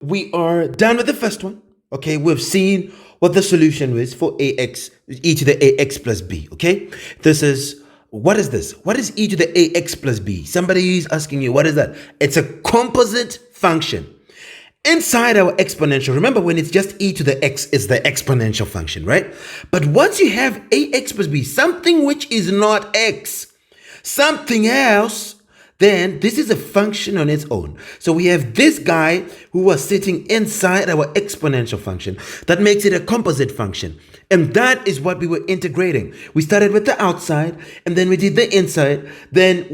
We are done with the first one. Okay, we've seen what the solution is for ax, e to the ax plus b. Okay, this is, what is this? What is e to the ax plus b? Somebody is asking you, what is that? It's a composite function. Inside our exponential, remember when it's just e to the x, it's the exponential function, right? But once you have ax plus b, something which is not x, something else, then this is a function on its own. So we have this guy who was sitting inside our exponential function. That makes it a composite function. And that is what we were integrating. We started with the outside, and then we did the inside. Then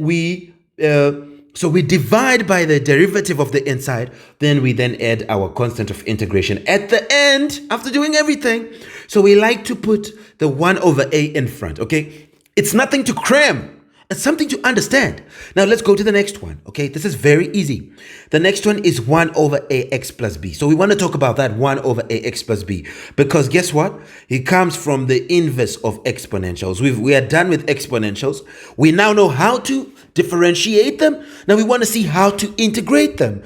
so we divide by the derivative of the inside. Then we add our constant of integration at the end after doing everything. So we like to put the 1 over a in front, okay? It's nothing to cram. It's something to understand. Now let's go to the next one. Okay, this is very easy. The next one is 1 over ax plus b. So we want to talk about that 1 over ax plus b, because guess what? It comes from the inverse of exponentials. We are done with exponentials. We now know how to differentiate them. Now we want to see how to integrate them.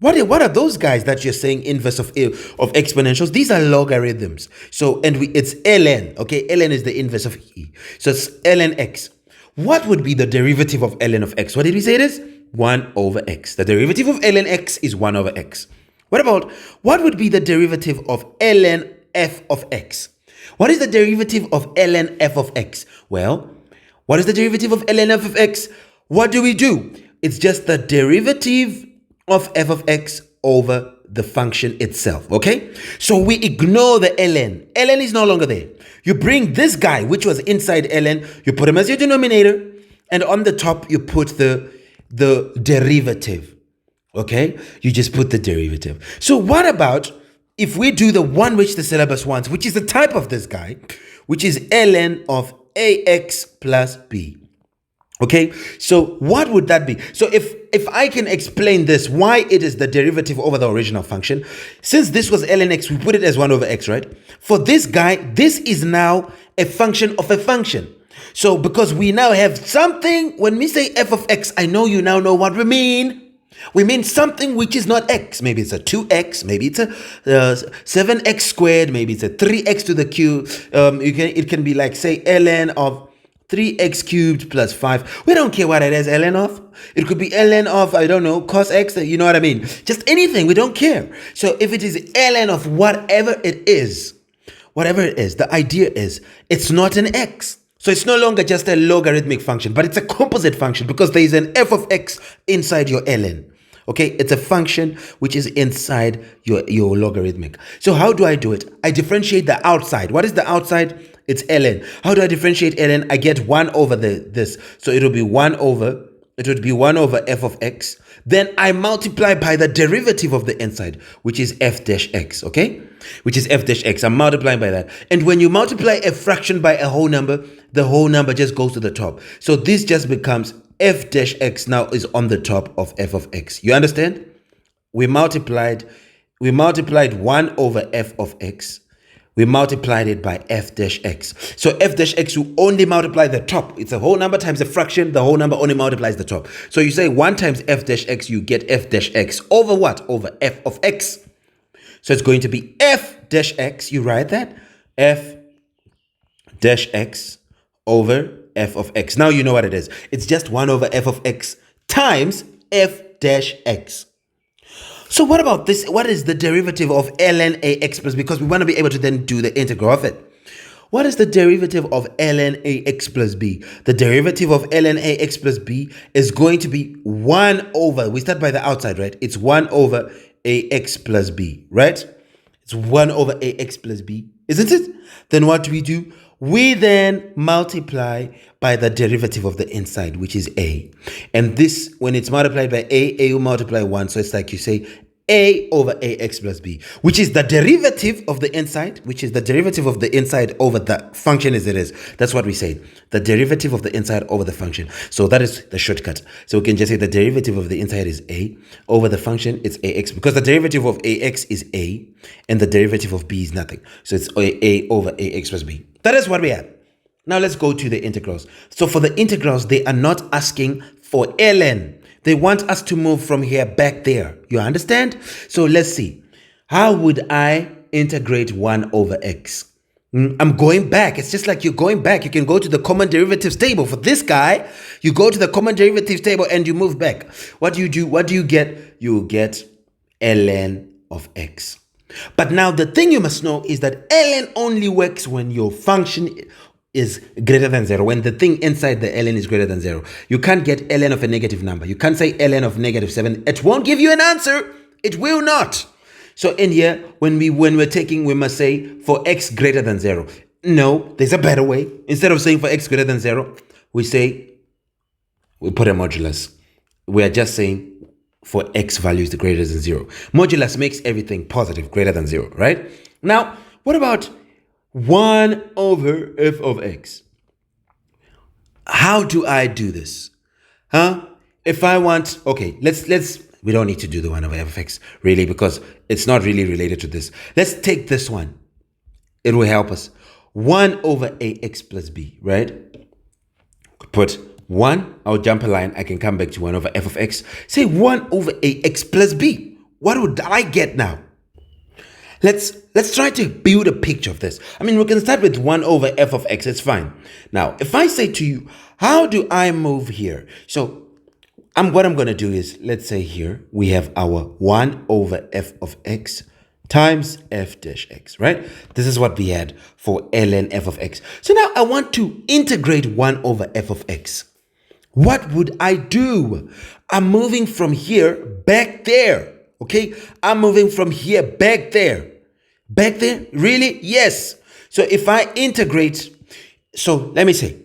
What are those guys that you're saying inverse of exponentials? These are logarithms. So it's ln. Okay, ln is the inverse of e. So it's ln x. What would be the derivative of ln of x? What did we say it is? 1 over x. The derivative of ln x is 1 over x. What would be the derivative of ln f of x? What is the derivative of ln f of x? Well, what is the derivative of ln f of x? What do? It's just the derivative of f of x over the function itself, okay? So we ignore the ln. ln is no longer there. You bring this guy, which was inside ln, you put him as your denominator, and on the top you put the derivative, okay? You just put the derivative. So what about if we do the one which the syllabus wants, which is the type of this guy, which is ln of ax plus b? Okay, so what would that be? So if I can explain this, why it is the derivative over the original function, since this was ln x, we put it as 1 over x, right? For this guy, this is now a function of a function. So because we now have something, when we say f of x, I know you now know what we mean. We mean something which is not x. Maybe it's a 2x, maybe it's a 7x squared, maybe it's a 3x to the cube. It can be like, say, ln of 3x cubed plus 5. We don't care what it is ln of. It could be ln of, I don't know, cos x, you know what I mean? Just anything, we don't care. So if it is ln of whatever it is, the idea is it's not an x. So it's no longer just a logarithmic function, but it's a composite function because there is an f of x inside your ln. Okay, it's a function which is inside your logarithmic. So how do I do it? I differentiate the outside. What is the outside? It's ln. How do I differentiate ln? I get 1 over this. So it would be 1 over f of x. Then I multiply by the derivative of the inside, which is f dash x, okay? Which is f dash x. I'm multiplying by that. And when you multiply a fraction by a whole number, the whole number just goes to the top. So this just becomes f dash x now is on the top of f of x. You understand? We multiplied 1 over f of x. We multiplied it by f dash x. So f dash x, you only multiply the top. It's a whole number times a fraction. The whole number only multiplies the top. So you say 1 times f dash x, you get f dash x over what? Over f of x. So it's going to be f dash x. You write that. F dash x over f of x. Now you know what it is. It's just 1 over f of x times f dash x. So what about this? What is the derivative of ln ax plus? Because we want to be able to then do the integral of it. What is the derivative of ln ax plus b? The derivative of ln ax plus b is going to be 1 over, we start by the outside, right? It's 1 over ax plus b, right? It's 1 over ax plus b, isn't it? Then what do? We then multiply by the derivative of the inside, which is a. And this, when it's multiplied by a will multiply 1. So it's like you say a over ax plus b, which is the derivative of the inside, over the function as it is. That's what we say. The derivative of the inside over the function. So that is the shortcut. So we can just say the derivative of the inside is a over the function, it's ax, because the derivative of ax is a and the derivative of b is nothing. So it's a over ax plus b. That is what we have. Now let's go to the integrals. So for the integrals, they are not asking for ln. They want us to move from here back there. You understand? So let's see. How would I integrate 1 over x? I'm going back. It's just like you're going back. You can go to the common derivatives table. For this guy, you go to the common derivatives table and you move back. What do you do? What do you get? You get ln of x. But now the thing you must know is that ln only works when your function is greater than 0, when the thing inside the ln is greater than 0. You can't get ln of a negative number. You can't say ln of -7. It won't give you an answer. It will not. So in here, when we're taking, we must say for x greater than 0. No, there's a better way. Instead of saying for x greater than 0, we put a modulus. We are just saying for x values greater than 0. Modulus makes everything positive, greater than 0, right? Now, what about 1 over f of x? How do I do this? If I want, okay, we don't need to do the 1 over f of x, really, because it's not really related to this. Let's take this one. It will help us. 1 over ax plus b, right? Put 1, I'll jump a line. I can come back to 1 over f of x. Say 1 over ax plus b. What would I get now? Let's try to build a picture of this. I mean, we can start with 1 over f of x. It's fine. Now, if I say to you, how do I move here? So what I'm going to do is, let's say here, we have our 1 over f of x times f dash x, right? This is what we had for ln f of x. So now I want to integrate 1 over f of x. What would I do? I'm moving from here back there, okay? I'm moving from here back there. Back there? Really? Yes. So if I integrate, so let me say,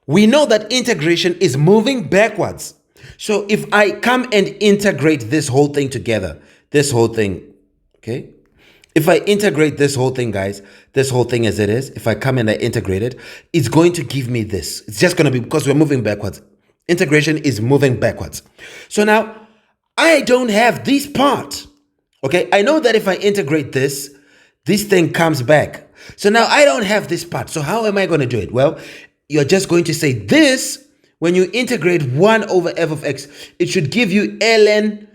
we know that integration is moving backwards. So if I come and integrate this whole thing together, this whole thing, okay? If I integrate this whole thing, guys, this whole thing as it is, if I come and I integrate it, it's going to give me this. It's just going to be, because we're moving backwards. Integration is moving backwards. So now, I don't have this part, okay? I know that if I integrate this thing comes back. So now I don't have this part. So how am I going to do it? Well, you're just going to say this. When you integrate 1 over f of x, it should give you ln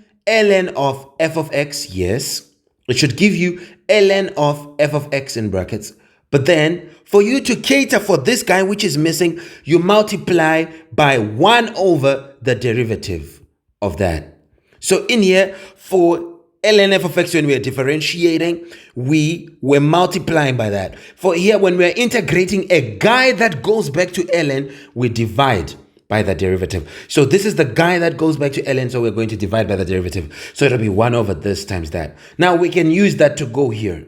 of f of x, yes. It should give you ln of f of x in brackets. But then, for you to cater for this guy, which is missing, you multiply by 1 over the derivative of that. So in here, for ln f of x, when we are differentiating, we were multiplying by that. For here, when we are integrating a guy that goes back to ln, we divide by the derivative. So this is the guy that goes back to ln, so we're going to divide by the derivative. So it'll be 1 over this times that. Now we can use that to go here.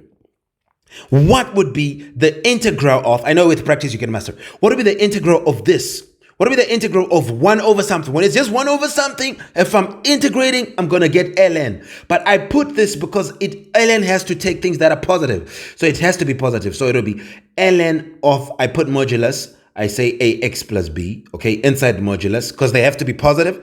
What would be the integral of, I know with practice you can master, what would be the integral of this? What would be the integral of 1 over something? When it's just 1 over something, if I'm integrating, I'm going to get ln. But I put this because ln has to take things that are positive. So it has to be positive. So it'll be ln of, I put modulus, I say ax plus b, okay, inside modulus, because they have to be positive.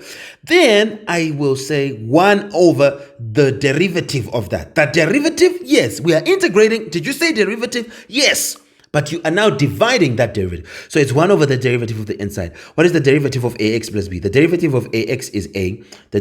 Then I will say 1 over the derivative of that. That derivative, yes, we are integrating. Did you say derivative? Yes. But you are now dividing that derivative. So it's 1 over the derivative of the inside. What is the derivative of ax plus b? The derivative of ax is a. The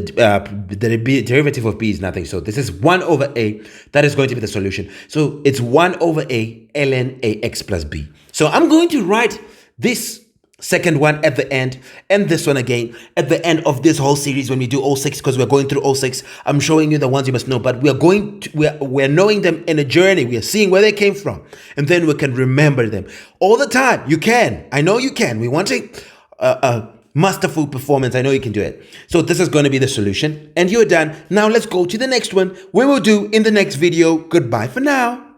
derivative of b is nothing. So this is 1 over a. That is going to be the solution. So it's 1 over a ln ax plus b. So I'm going to write this second one at the end, and this one again at the end of this whole series when we do all 6, because we're going through all 6. I'm showing you the ones you must know, but we're knowing them in a journey. We are seeing where they came from, and then we can remember them all the time. You can. I know you can. We want a masterful performance. I know you can do it. So this is going to be the solution, and you're done. Now let's go to the next one. We will do in the next video. Goodbye for now.